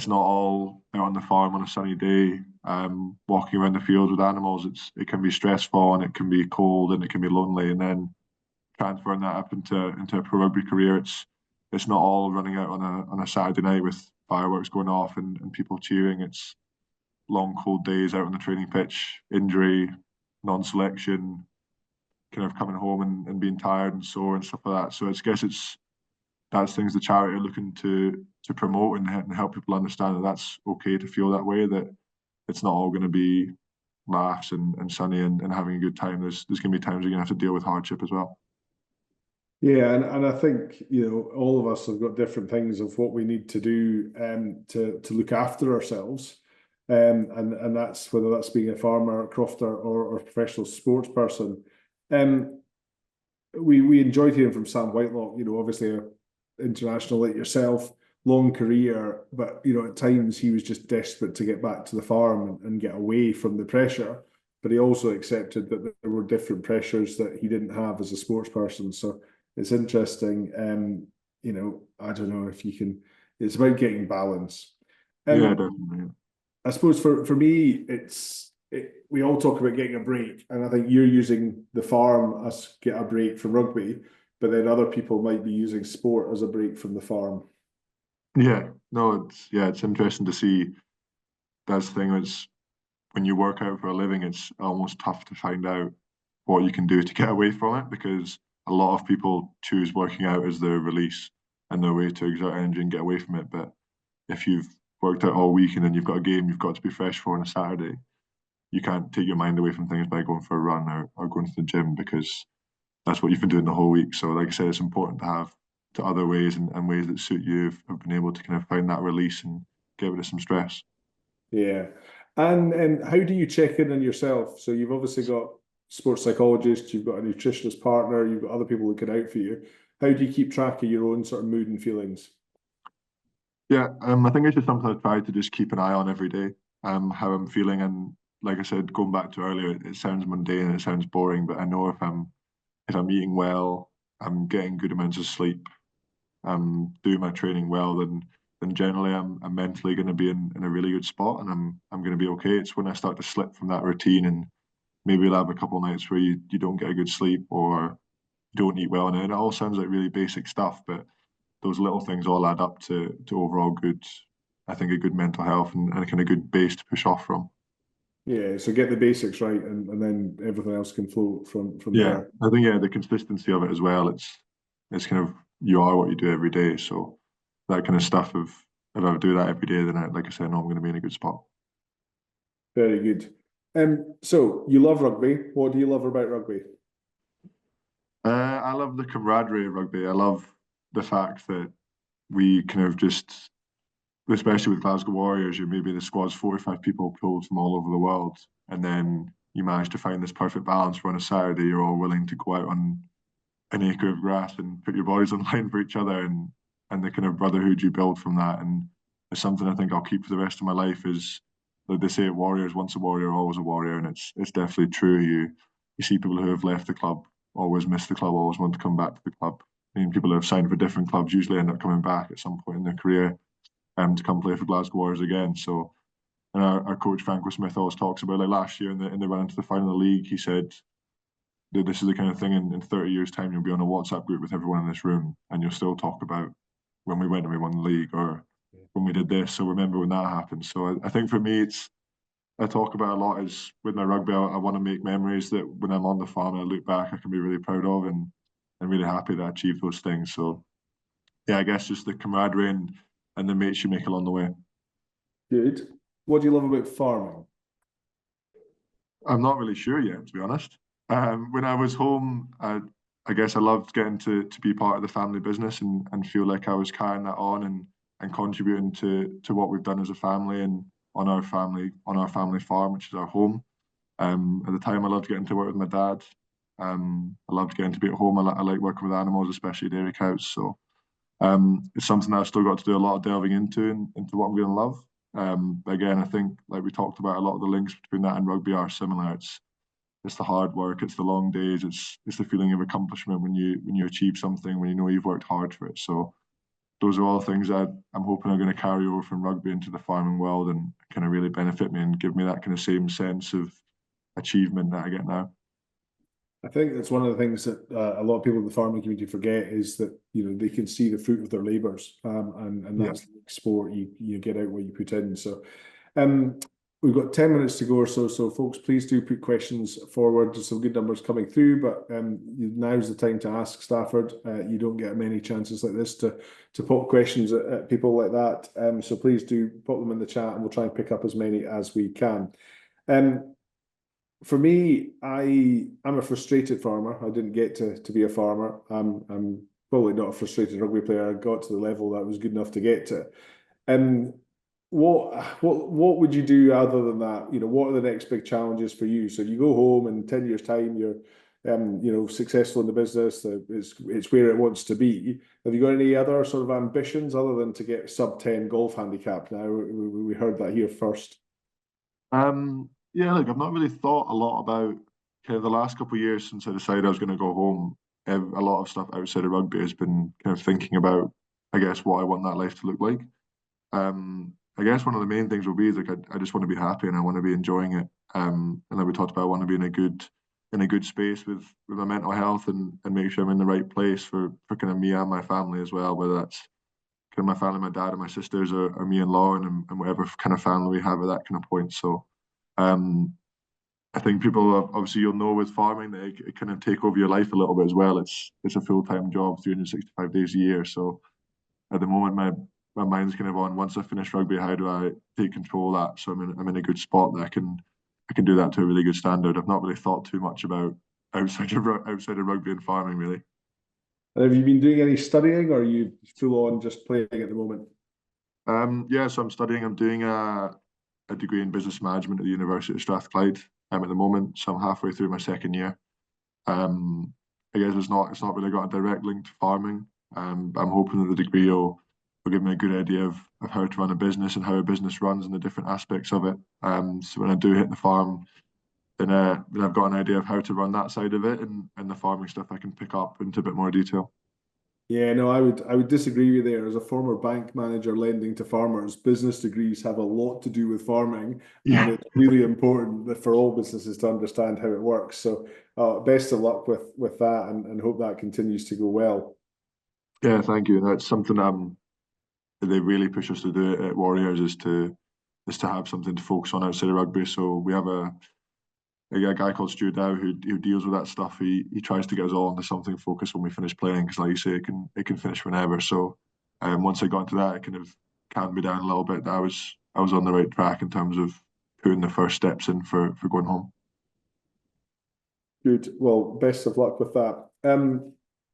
not all out on the farm on a sunny day, walking around the fields with animals. It can be stressful, and it can be cold, and it can be lonely, and then transferring that up into a pro rugby career, it's not all running out on a Saturday night with fireworks going off and people cheering. It's long cold days out on the training pitch, injury, non-selection, kind of coming home and being tired and sore and stuff like that. So I guess that's things the charity are looking to promote and help people understand that that's okay to feel that way, that it's not all going to be laughs and sunny and having a good time. There's going to be times you're going to have to deal with hardship as well. Yeah, and I think all of us have got different things of what we need to do to look after ourselves, and that's whether that's being a farmer, a crofter, or a professional sports person. We enjoyed hearing from Sam Whitelock. Obviously a international like yourself, long career, but at times he was just desperate to get back to the farm and get away from the pressure. But he also accepted that there were different pressures that he didn't have as a sports person. So it's interesting. I don't know if you can. It's about getting balance. Yeah, definitely. I suppose for me, we all talk about getting a break, and I think you're using the farm as get a break from rugby, but then other people might be using sport as a break from the farm. Yeah, no, it's interesting to see. That's the thing. It's when you work out for a living, it's almost tough to find out what you can do to get away from it, because a lot of people choose working out as their release and their way to exert energy and get away from it. But if you've worked out all week and then you've got a game you've got to be fresh for on a Saturday, you can't take your mind away from things by going for a run or going to the gym, because that's what you've been doing the whole week. So like I said, it's important to have to other ways and ways that suit you, have been able to kind of find that release and get rid of some stress. Yeah. And how do you check in on yourself? So you've obviously got sports psychologists, you've got a nutritionist partner, you've got other people looking out for you. How do you keep track of your own sort of mood and feelings? Yeah, I think it's just something I try to just keep an eye on every day, how I'm feeling. And like I said, going back to earlier, it sounds mundane and it sounds boring, but I know if I'm eating well, I'm getting good amounts of sleep, I'm doing my training well, then generally I'm mentally going to be in a really good spot, and I'm going to be okay. It's when I start to slip from that routine, and maybe you'll have a couple of nights where you don't get a good sleep or you don't eat well, and it all sounds like really basic stuff, but those little things all add up to overall good, I think, a good mental health and a kind of good base to push off from. Yeah, so get the basics right, and then everything else can flow from Yeah, there. I think the consistency of it as well. It's kind of, you are what you do every day. So that kind of stuff of, if I do that every day, then like I said, I know I'm going to be in a good spot. Very good. So you love rugby. What do you love about rugby? I love the camaraderie of rugby. I love the fact that we kind of just, especially with Glasgow Warriors, you maybe the squad's 45 people pulled from all over the world, and then you manage to find this perfect balance where on a Saturday you're all willing to go out on an acre of grass and put your bodies on line for each other, and the kind of brotherhood you build from that. And it's something I think I'll keep for the rest of my life. Is like they say, Warriors, once a warrior, always a warrior, and it's definitely true. You see people who have left the club always miss the club, always want to come back to the club. I mean, people who have signed for different clubs usually end up coming back at some point in their career to come play for Glasgow Warriors again. So, and our coach Franco Smith always talks about, like last year in the run into the final of the league, he said that this is the kind of thing in 30 years' time you'll be on a WhatsApp group with everyone in this room and you'll still talk about when we went and we won the league or when we did this. So remember when that happened. So I think for me, I talk about a lot is with my rugby, I want to make memories that when I'm on the farm, I look back, I can be really proud of and really happy that I achieved those things. So yeah, I guess just the camaraderie and the mates you make along the way. Good. What do you love about farming? I'm not really sure yet, to be honest. When I was home, I guess I loved getting to be part of the family business and feel like I was carrying that on and contributing to what we've done as a family and on our family farm, which is our home. At the time, I loved getting to work with my dad. I loved getting to be at home. I like working with animals, especially dairy cows. So it's something I've still got to do a lot of delving into what I'm going to love. But again, I think like we talked about, a lot of the links between that and rugby are similar. It's the hard work, it's the long days, it's the feeling of accomplishment when you achieve something, when you know you've worked hard for it. So those are all things that I'm hoping are going to carry over from rugby into the farming world and kind of really benefit me and give me that kind of same sense of achievement that I get now. I think that's one of the things that a lot of people in the farming community forget is that they can see the fruit of their labours, and Yeah. that's the sport. You get out what you put in. So, we've got 10 minutes to go or so. So, folks, please do put questions forward. There's some good numbers coming through, but now's the time to ask Stafford. You don't get many chances like this to pop questions at people like that. So please do pop them in the chat, and we'll try and pick up as many as we can. For me, I'm a frustrated farmer. I didn't get to be a farmer. I'm probably not a frustrated rugby player. I got to the level that I was good enough to get to. What would you do other than that? What are the next big challenges for you? So you go home in 10 years' time, you're successful in the business. It's where it wants to be. Have you got any other sort of ambitions other than to get sub-10 golf handicap? Now we heard that here first. Yeah, like I've not really thought a lot about kind of the last couple of years since I decided I was going to go home. A lot of stuff outside of rugby has been kind of thinking about, I guess, what I want that life to look like. I guess one of the main things will be is like I just want to be happy and I want to be enjoying it. And like we talked about, I want to be in a good space with my mental health and make sure I'm in the right place for kind of me and my family as well, whether that's kind of my family, my dad and my sisters, or me and Lauren and whatever kind of family we have at that kind of point. So I think people obviously you'll know with farming that it kind of take over your life a little bit as well. It's a full-time job, 365 days a year. So at the moment, my mind's kind of on once I finish rugby, how do I take control of that? So I'm in a good spot that I can do that to a really good standard. I've not really thought too much about outside of rugby and farming really. And have you been doing any studying, or are you full on just playing at the moment? Yeah, so I'm studying. I'm doing a degree in business management at the University of Strathclyde. At the moment, so I'm halfway through my second year. I guess it's not really got a direct link to farming. But I'm hoping that the degree will give me a good idea of how to run a business and how a business runs and the different aspects of it. So when I do hit the farm, then I've got an idea of how to run that side of it, and the farming stuff I can pick up into a bit more detail. Yeah, no, I would disagree with you there. As a former bank manager lending to farmers, business degrees have a lot to do with farming, and it's really important that for all businesses to understand how it works. So, best of luck with that, and hope that continues to go well. Yeah, thank you. That's something that they really push us to do at Warriors is to have something to focus on outside of rugby. So we have a guy called Stu Dow who deals with that stuff. He tries to get us all into something focused when we finish playing because, like you say, it can finish whenever. So, once I got into that, it kind of calmed me down a little bit. That I was on the right track in terms of putting the first steps in for going home. Good. Well, best of luck with that.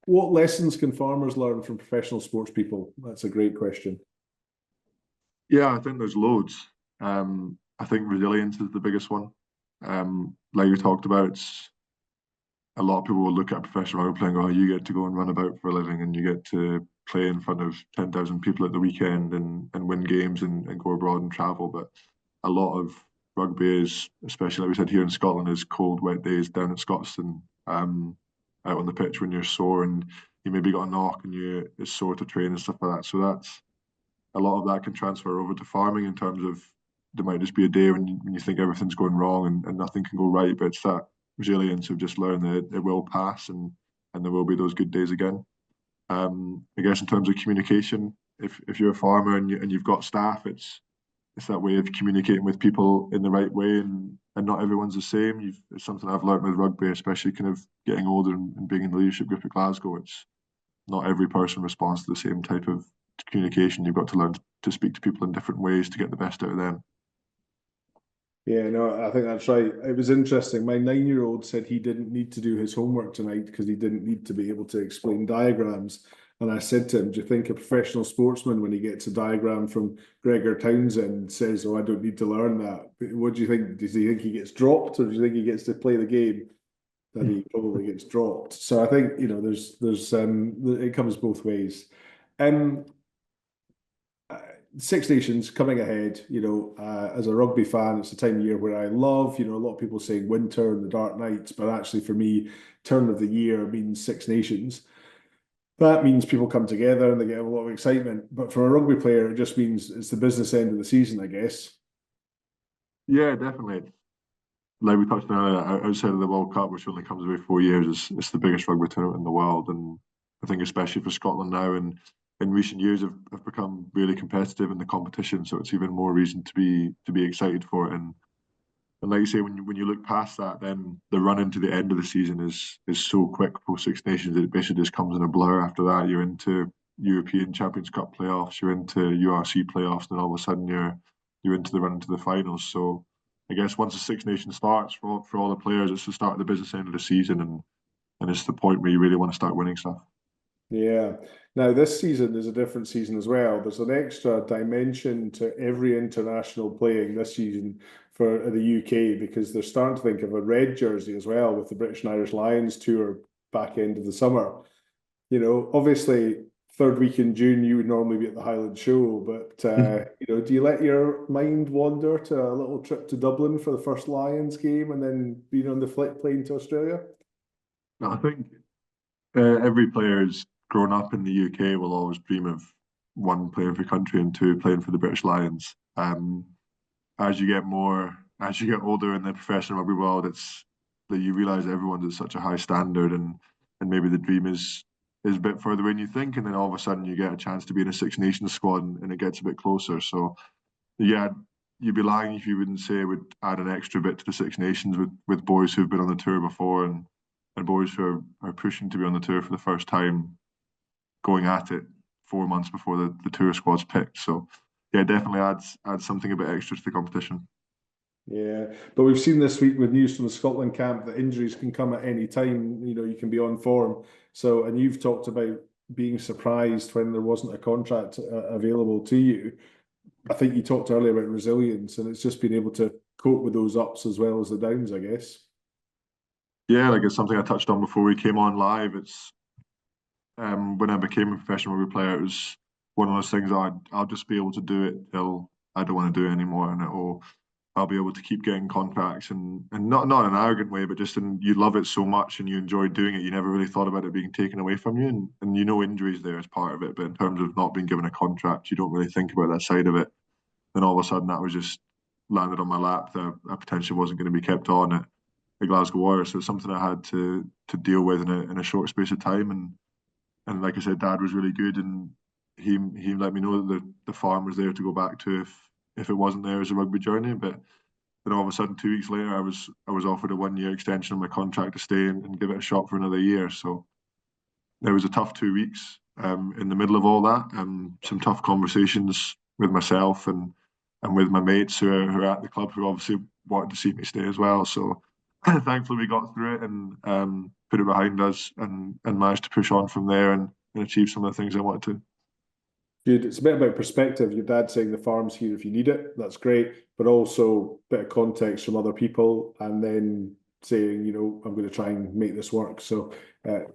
What lessons can farmers learn from professional sports people? That's a great question. Yeah, I think there's loads. I think resilience is the biggest one. Like we talked about, it's a lot of people will look at professional rugby playing, oh, you get to go and run about for a living and you get to play in front of 10,000 people at the weekend and win games and go abroad and travel. But a lot of rugby is, especially like we said here in Scotland, is cold, wet days down at Scotstoun, out on the pitch when you're sore and you maybe got a knock and it's sore to train and stuff like that. So that's a lot of that can transfer over to farming in terms of there might just be a day when you think everything's going wrong and nothing can go right, but it's that resilience of just learning that it will pass and there will be those good days again. I guess in terms of communication, if you're a farmer and you've got staff, it's that way of communicating with people in the right way and not everyone's the same. It's something I've learned with rugby, especially kind of getting older and being in the leadership group at Glasgow. It's not every person responds to the same type of communication. You've got to learn to speak to people in different ways to get the best out of them. Yeah, no, I think that's right. It was interesting. My 9-year-old said he didn't need to do his homework tonight because he didn't need to be able to explain diagrams. And I said to him, do you think a professional sportsman, when he gets a diagram from Gregor Townsend, says, oh, I don't need to learn that? What do you think? Does he think he gets dropped or do you think he gets to play the game? That he probably gets dropped. So I think, it comes both ways. Um, Six Nations coming ahead, as a rugby fan, it's a time of year where I love, a lot of people saying winter and the dark nights, but actually for me, turn of the year means Six Nations. That means people come together and they get a lot of excitement. But for a rugby player, it just means it's the business end of the season, I guess. Yeah, definitely. Like we touched on earlier, outside of the World Cup, which only comes every 4 years, it's the biggest rugby tournament in the world. And I think especially for Scotland now and in recent years have become really competitive in the competition. So it's even more reason to be excited for it. And like you say, when you look past that, then the run into the end of the season is so quick post Six Nations that it basically just comes in a blur. After that, you're into European Champions Cup playoffs, you're into URC playoffs, and all of a sudden you're into the run into the finals. So I guess once the Six Nations starts for all the players, it's the start of the business end of the season, and it's the point where you really want to start winning stuff. Yeah. Now, this season is a different season as well. There's an extra dimension to every international playing this season for the UK because they're starting to think of a red jersey as well with the British and Irish Lions tour back end of the summer. Obviously, third week in June, you would normally be at the Highland Show, but do you let your mind wander to a little trip to Dublin for the first Lions game and then being on the flight plane to Australia? I think every player's grown up in the UK will always dream of one playing for country and two playing for the British Lions. As you get older in the professional rugby world, it's that you realise everyone's at such a high standard, and maybe the dream is a bit further away than you think, and then all of a sudden you get a chance to be in a Six Nations squad, and it gets a bit closer. So yeah, you'd be lying if you wouldn't say it would add an extra bit to the Six Nations with boys who've been on the tour before and boys who are pushing to be on the tour for the first time, going at it 4 months before the tour squad's picked. So yeah, definitely adds something a bit extra to the competition. Yeah, but we've seen this week with news from the Scotland camp that injuries can come at any time. You can be on form. So, and you've talked about being surprised when there wasn't a contract available to you. I think you talked earlier about resilience, and it's just being able to cope with those ups as well as the downs, I guess. Yeah, like it's something I touched on before we came on live. It's when I became a professional rugby player, it was one of those things I'll just be able to do it till I don't want to do it anymore, and I'll be able to keep getting contracts and not in an arrogant way, but just in you love it so much and you enjoy doing it. You never really thought about it being taken away from you, and injuries there as part of it. But in terms of not being given a contract, you don't really think about that side of it. Then all of a sudden, that was just landed on my lap that I potentially wasn't going to be kept on at the Glasgow Warriors. So it's something I had to deal with in a short space of time, and like I said, Dad was really good, and he let me know that the farm was there to go back to if it wasn't there as a rugby journey. But then all of a sudden, 2 weeks later, I was offered a 1 year extension on my contract to stay and give it a shot for another year. So it was a tough 2 weeks in the middle of all that, some tough conversations with myself and with my mates who are at the club who obviously wanted to see me stay as well. So thankfully we got through it and put it behind us and managed to push on from there and achieve some of the things I wanted to. Good. It's a bit about perspective. Your dad saying the farm's here if you need it. That's great. But also a bit of context from other people and then saying, you know, I'm going to try and make this work. So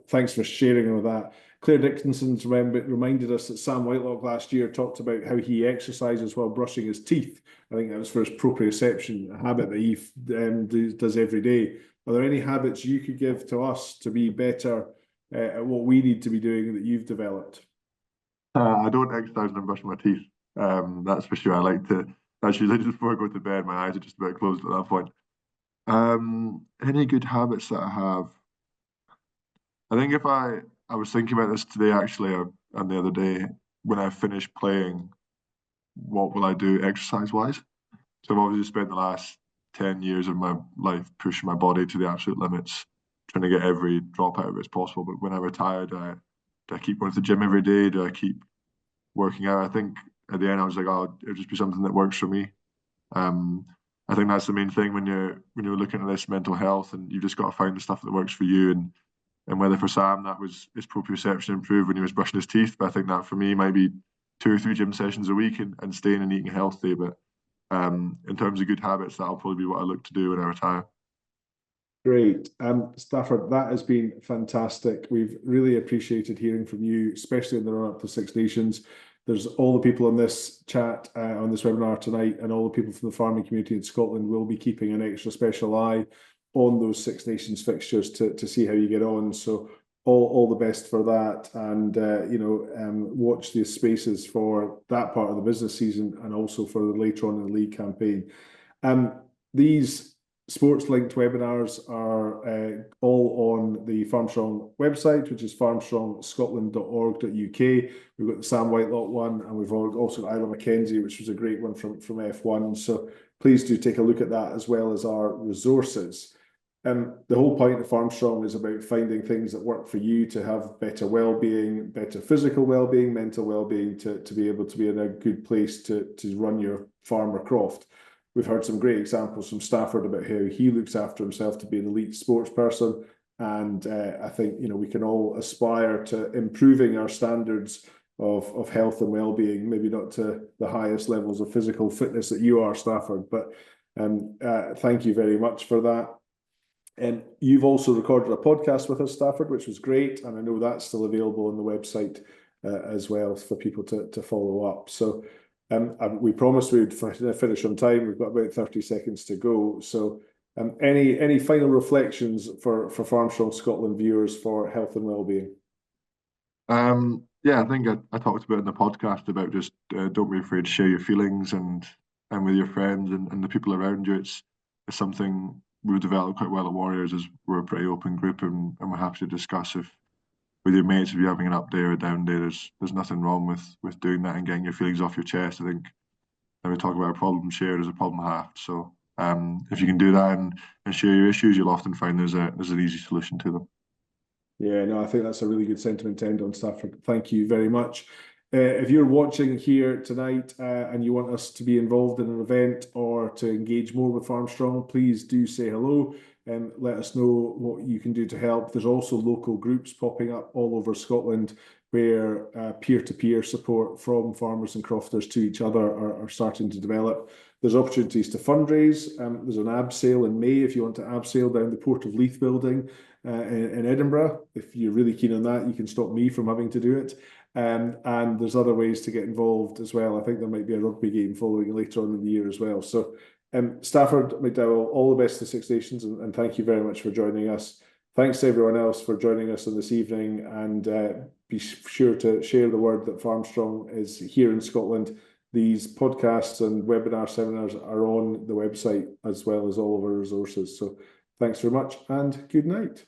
thanks for sharing all of that. Claire Dickinson's reminded us that Sam Whitelock last year talked about how he exercises while brushing his teeth. I think that was for his proprioception, a habit that he does every day. Are there any habits you could give to us to be better at what we need to be doing that you've developed? I don't exercise when I'm brushing my teeth. That's for sure. I like to. That's usually just before I go to bed. My eyes are just about closed at that point. Any good habits that I have? I think if I was thinking about this today actually, and the other day when I finished playing, what will I do exercise wise? So I've obviously spent the last 10 years of my life pushing my body to the absolute limits, trying to get every drop out of it as possible. But when I retired, do I keep going to the gym every day? Do I keep working out? I think at the end I was like, oh, it'll just be something that works for me. I think that's the main thing when you're looking at this mental health, and you've just got to find the stuff that works for you. And whether for Sam that was his proprioception improved when he was brushing his teeth, but I think that for me might be 2 or 3 gym sessions a week and staying and eating healthy. But in terms of good habits, that'll probably be what I look to do when I retire. Great. Stafford, that has been fantastic. We've really appreciated hearing from you, especially in the run-up to Six Nations. There's all the people on this chat, on this webinar tonight, and all the people from the farming community in Scotland will be keeping an extra special eye on those Six Nations fixtures to see how you get on. So all the best for that, and watch the spaces for that part of the business season and also for the later on in the league campaign. These sports linked webinars are all on the Farmstrong website, which is farmstrongscotland.org.uk. We've got the Sam Whitelock one, and we've also got Isla Mackenzie, which was a great one from F1. So please do take a look at that, as well as our resources. The whole point of Farmstrong is about finding things that work for you to have better well-being, better physical well-being, mental well-being, to be able to be in a good place to run your farm or croft. We've heard some great examples from Stafford about how he looks after himself to be an elite sports person. And I think, we can all aspire to improving our standards of health and well-being, maybe not to the highest levels of physical fitness that you are, Stafford, but thank you very much for that. And you've also recorded a podcast with us, Stafford, which was great. And I know that's still available on the website as well for people to follow up. So we promised we'd finish on time. We've got about 30 seconds to go. So any final reflections for Farmstrong Scotland viewers for health and well-being? Yeah, I think I talked about in the podcast about just don't be afraid to share your feelings and with your friends and the people around you. It's something we've developed quite well at Warriors, as we're a pretty open group, and we're happy to discuss with your mates if you're having an up day or a down day. There's nothing wrong with doing that and getting your feelings off your chest. I think when we talk about a problem shared is a problem halved. So if you can do that and share your issues, you'll often find there's an easy solution to them. Yeah, no, I think that's a really good sentiment to end on, Stafford. Thank you very much. If you're watching here tonight and you want us to be involved in an event or to engage more with Farmstrong, please do say hello and let us know what you can do to help. There's also local groups popping up all over Scotland where peer-to-peer support from farmers and crofters to each other are starting to develop. There's opportunities to fundraise. There's an abseil in May if you want to abseil down the Port of Leith building in Edinburgh. If you're really keen on that, you can stop me from having to do it. And there's other ways to get involved as well. I think there might be a rugby game following later on in the year as well. So Stafford, McDowall, all the best to Six Nations, and thank you very much for joining us. Thanks to everyone else for joining us on this evening, and be sure to share the word that Farmstrong is here in Scotland. These podcasts and webinar seminars are on the website as well as all of our resources. So thanks very much and good night.